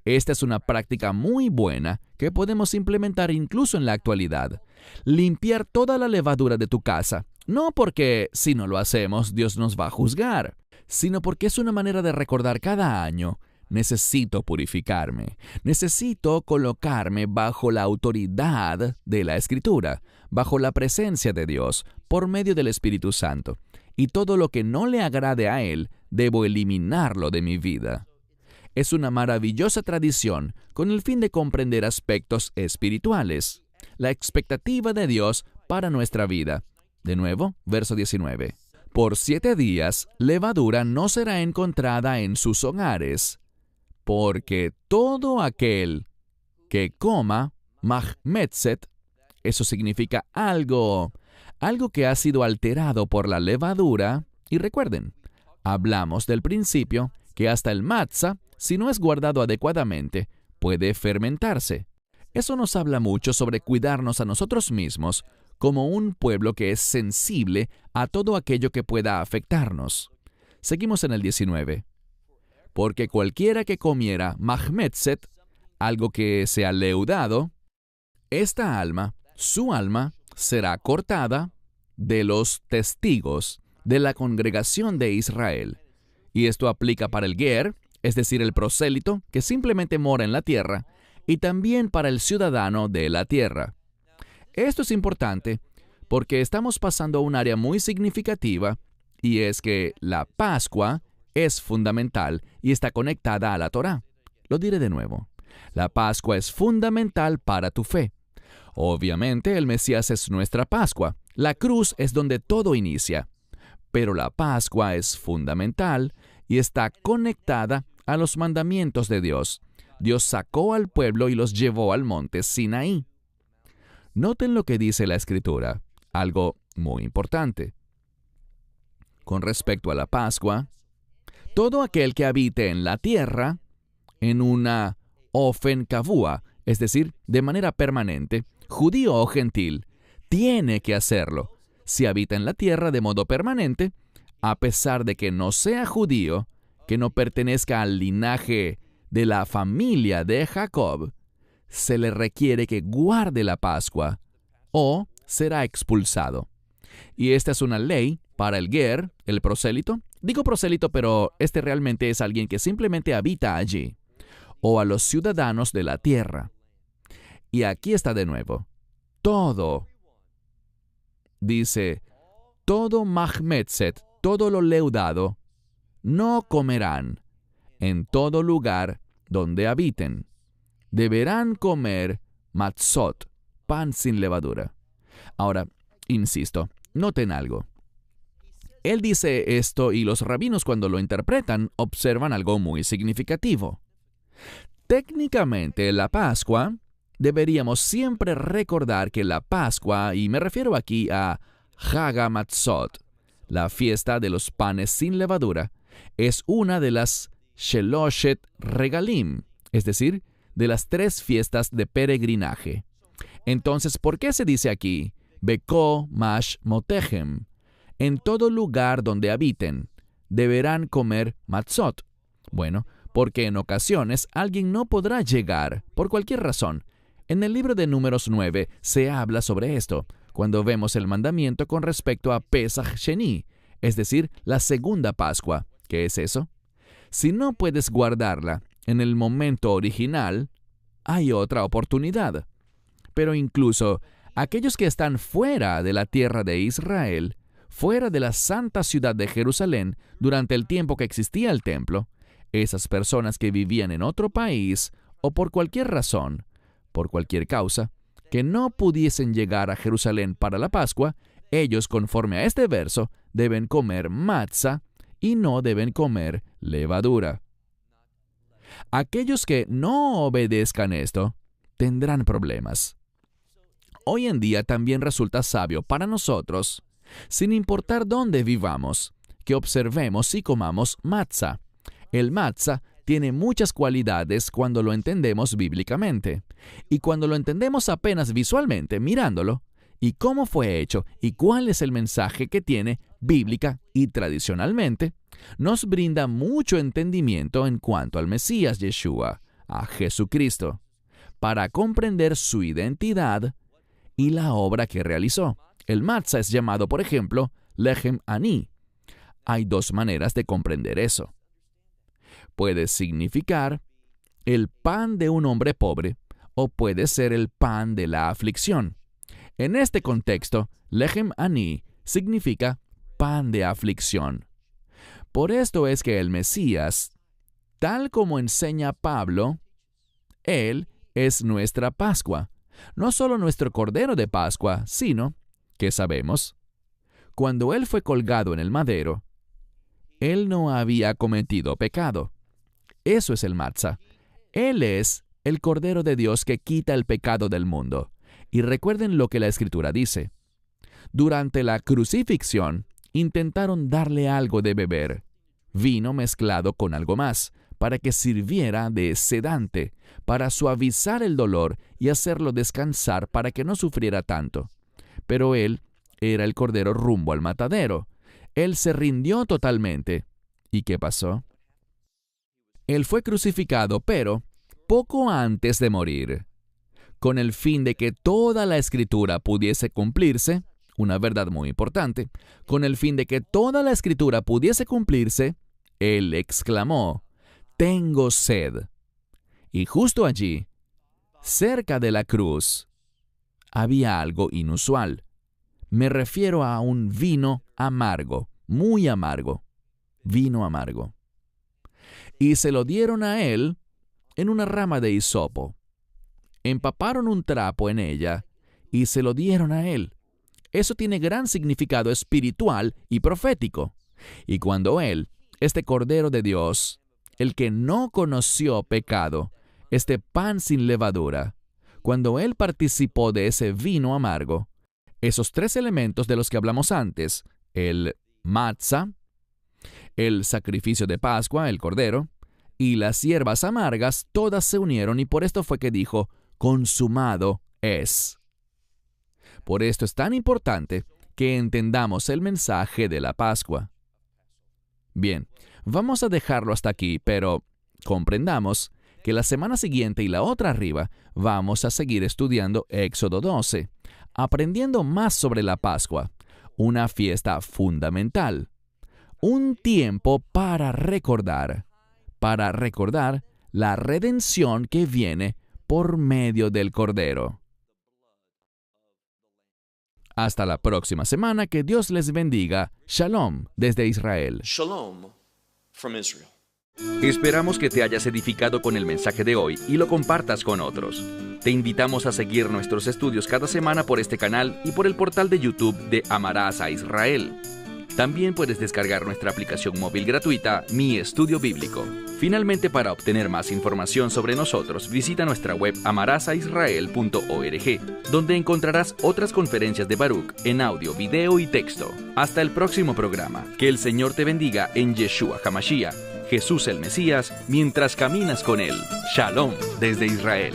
esta es una práctica muy buena que podemos implementar incluso en la actualidad. Limpiar toda la levadura de tu casa, no porque si no lo hacemos Dios nos va a juzgar, sino porque es una manera de recordar cada año: necesito purificarme, necesito colocarme bajo la autoridad de la Escritura, bajo la presencia de Dios, por medio del Espíritu Santo, y todo lo que no le agrade a Él, debo eliminarlo de mi vida. Es una maravillosa tradición con el fin de comprender aspectos espirituales, la expectativa de Dios para nuestra vida. De nuevo, verso 19. Por 7 días, levadura no será encontrada en sus hogares, porque todo aquel que coma mahmetzet, eso significa algo que ha sido alterado por la levadura, y recuerden, hablamos del principio que hasta el matzah, si no es guardado adecuadamente, puede fermentarse. Eso nos habla mucho sobre cuidarnos a nosotros mismos como un pueblo que es sensible a todo aquello que pueda afectarnos. Seguimos en el 19. Porque cualquiera que comiera mahmetzet, algo que sea leudado, esta alma, su alma, será cortada de los testigos de la congregación de Israel. Y esto aplica para el ger, es decir, el prosélito que simplemente mora en la tierra, y también para el ciudadano de la tierra. Esto es importante porque estamos pasando a un área muy significativa, y es que la Pascua es fundamental y está conectada a la Torá. Lo diré de nuevo. La Pascua es fundamental para tu fe. Obviamente, el Mesías es nuestra Pascua, La cruz es donde todo inicia, pero la Pascua es fundamental y está conectada a los mandamientos de Dios. Dios sacó al pueblo y los llevó al monte Sinaí. Noten lo que dice la Escritura, algo muy importante. Con respecto a la Pascua, todo aquel que habite en la tierra, en una ofen kavua, es decir, de manera permanente, judío o gentil, tiene que hacerlo. Si habita en la tierra de modo permanente, a pesar de que no sea judío, que no pertenezca al linaje de la familia de Jacob, se le requiere que guarde la Pascua o será expulsado. Y esta es una ley para el ger, el prosélito. Digo prosélito, pero este realmente es alguien que simplemente habita allí, o a los ciudadanos de la tierra. Y aquí está de nuevo. Todo, dice, todo mahmetzet, todo lo leudado, no comerán en todo lugar donde habiten. Deberán comer matzot, pan sin levadura. Ahora, insisto, noten algo. Él dice esto y los rabinos cuando lo interpretan observan algo muy significativo. Técnicamente, la Pascua, deberíamos siempre recordar que la Pascua, y me refiero aquí a Hag HaMatzot, la fiesta de los panes sin levadura, es una de las Sheloshet Regalim, es decir, de las 3 fiestas de peregrinaje. Entonces, ¿por qué se dice aquí, Beko Mash Motehem? En todo lugar donde habiten, deberán comer matzot. Bueno, porque en ocasiones alguien no podrá llegar, por cualquier razón. En el libro de Números 9 se habla sobre esto, cuando vemos el mandamiento con respecto a Pesach Sheni, es decir, la segunda Pascua. ¿Qué es eso? Si no puedes guardarla en el momento original, hay otra oportunidad. Pero incluso aquellos que están fuera de la tierra de Israel, fuera de la santa ciudad de Jerusalén, durante el tiempo que existía el templo, esas personas que vivían en otro país o por cualquier razón, por cualquier causa, que no pudiesen llegar a Jerusalén para la Pascua, ellos, conforme a este verso, deben comer matzah y no deben comer levadura. Aquellos que no obedezcan esto tendrán problemas. Hoy en día también resulta sabio para nosotros, sin importar dónde vivamos, que observemos y comamos matzah. El matzah tiene muchas cualidades cuando lo entendemos bíblicamente, y cuando lo entendemos apenas visualmente, mirándolo, y cómo fue hecho y cuál es el mensaje que tiene bíblica y tradicionalmente, nos brinda mucho entendimiento en cuanto al Mesías Yeshua, a Jesucristo, para comprender su identidad y la obra que realizó. El matzah es llamado, por ejemplo, Lechem Ani. Hay 2 maneras de comprender eso. Puede significar el pan de un hombre pobre o puede ser el pan de la aflicción. En este contexto, Lechem Ani significa pan de aflicción. Por esto es que el Mesías, tal como enseña Pablo, Él es nuestra Pascua. No solo nuestro Cordero de Pascua, sino, ¿qué sabemos? Cuando Él fue colgado en el madero, Él no había cometido pecado. Eso es el matzah. Él es el Cordero de Dios que quita el pecado del mundo. Y recuerden lo que la Escritura dice. Durante la crucifixión, intentaron darle algo de beber, vino mezclado con algo más, para que sirviera de sedante, para suavizar el dolor y hacerlo descansar para que no sufriera tanto. Pero Él era el Cordero rumbo al matadero. Él se rindió totalmente. ¿Y qué pasó? Él fue crucificado, pero poco antes de morir, con el fin de que toda la Escritura pudiese cumplirse, una verdad muy importante, con el fin de que toda la Escritura pudiese cumplirse, Él exclamó, «Tengo sed». Y justo allí, cerca de la cruz, había algo inusual. Me refiero a un vino amargo, muy amargo, vino amargo. Y se lo dieron a Él en una rama de hisopo. Empaparon un trapo en ella y se lo dieron a Él. eso tiene gran significado espiritual y profético. Y cuando Él, este Cordero de Dios, el que no conoció pecado, este pan sin levadura, cuando Él participó de ese vino amargo, esos tres elementos de los que hablamos antes, el matzah, el sacrificio de Pascua, el Cordero, y las hierbas amargas, todas se unieron y por esto fue que dijo, consumado es. Por esto es tan importante que entendamos el mensaje de la Pascua. Bien, vamos a dejarlo hasta aquí, pero comprendamos que la semana siguiente y la otra arriba vamos a seguir estudiando Éxodo 12, aprendiendo más sobre la Pascua, una fiesta fundamental, un tiempo para recordar la redención que viene por medio del Cordero. Hasta la próxima semana, que Dios les bendiga. Shalom desde Israel. Shalom from Israel. Esperamos que te hayas edificado con el mensaje de hoy y lo compartas con otros. Te invitamos a seguir nuestros estudios cada semana por este canal y por el portal de YouTube de Amarás a Israel. También puedes descargar nuestra aplicación móvil gratuita, Mi Estudio Bíblico. Finalmente, para obtener más información sobre nosotros, visita nuestra web amarasaisrael.org, donde encontrarás otras conferencias de Baruch en audio, video y texto. Hasta el próximo programa. Que el Señor te bendiga en Yeshua HaMashiach, Jesús el Mesías, mientras caminas con Él. Shalom desde Israel.